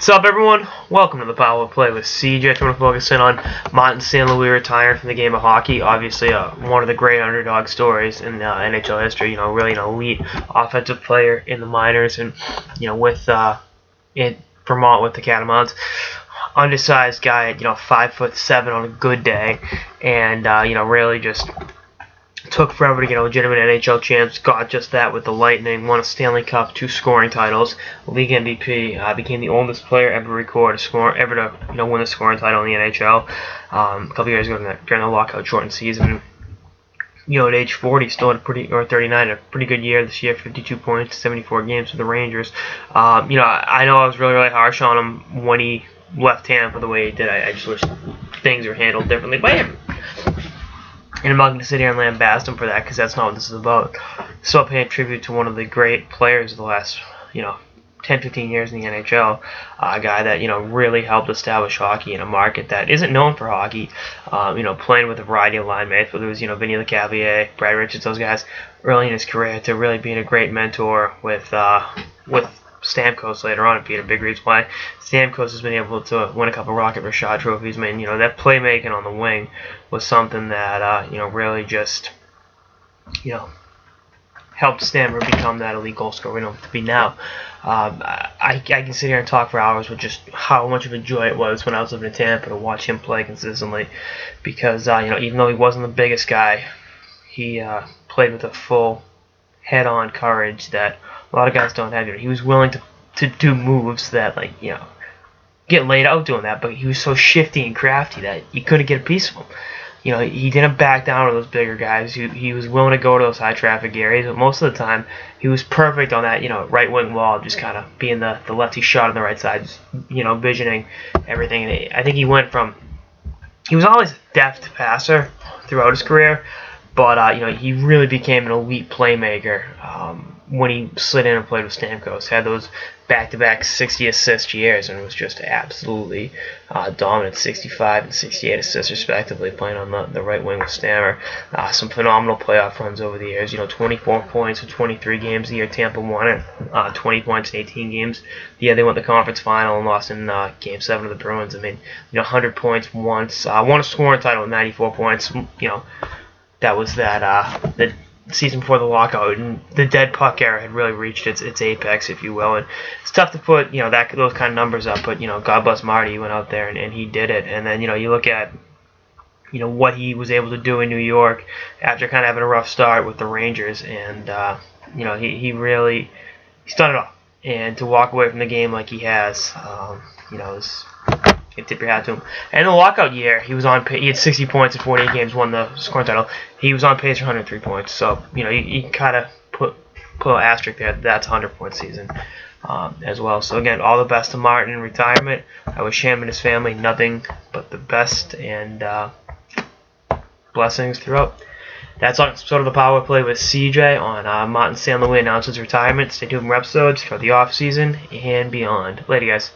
What's up, everyone? Welcome to the Power Play with CJ. I want to focus in on Martin St. Louis retired from the game of hockey. Obviously, one of the great underdog stories in NHL history. Really an elite offensive player in the minors, and with in Vermont with the Catamounts. Undersized guy at 5'7" on a good day, and really just took forever to get a legitimate NHL champs. Got just that with the Lightning. Won a Stanley Cup, 2 scoring titles, league MVP. Became the oldest player ever to record a score, ever to win a scoring title in the NHL. A couple years ago during the lockout shortened season. At age 40, still had 39, a pretty good year this year. 52 points, 74 games for the Rangers. I know I was really harsh on him when he left Tampa the way he did. I just wish things were handled differently by him. And I'm not going to sit here and lambast him for that, because that's not what this is about. So paying tribute to one of the great players of the last, 10, 15 years in the NHL, a guy that, really helped establish hockey in a market that isn't known for hockey. Playing with a variety of line mates, whether it was, Vinny LeCavalier, Brad Richards, those guys, early in his career, to really being a great mentor with Stamkos later on, and being a big reason why Stamkos has been able to win a couple Rocket Richard trophies. That playmaking on the wing was something that really just helped Stammer become that elite goal scorer we know him to be now. I can sit here and talk for hours with just how much of a joy it was when I was living in Tampa to watch him play consistently, because even though he wasn't the biggest guy, he played with a full head-on courage that a lot of guys don't have. He was willing to do moves that, get laid out doing that, but he was so shifty and crafty that you couldn't get a piece of him. He didn't back down to those bigger guys. He was willing to go to those high traffic areas, but most of the time he was perfect on that, right wing wall, just kind of being the lefty shot on the right side, just, visioning everything. And I think he was always a deft passer throughout his career, but he really became an elite playmaker when he slid in and played with Stamkos. Had those back-to-back 60-assist years, and was just absolutely dominant. 65 and 68 assists respectively, playing on the right wing with Stammer. Some phenomenal playoff runs over the years. 24 points in 23 games the year Tampa won it. 20 points in 18 games the year they went to the conference final and lost in Game 7 of the Bruins. 100 points once. Won a scoring title with 94 points. That was the season before the lockout, and the dead puck era had really reached its apex, if you will. And it's tough to put those kind of numbers up, but God bless Marty, he went out there and he did it. And then you look at what he was able to do in New York after kind of having a rough start with the Rangers, and he really started off, and to walk away from the game like he has, you tip your hat to him. And in the lockout year, he was on pace. He had 60 points in 48 games, won the scoring title. He was on pace for 103 points. So you can kind of put an asterisk there. That's a 100-point season as well. So again, all the best to Martin in retirement. I wish him and his family nothing but the best, and blessings throughout. That's on episode of the Power Play with CJ on Martin St. Louis announced his retirement. Stay tuned for episodes for the off season and beyond. Later, guys.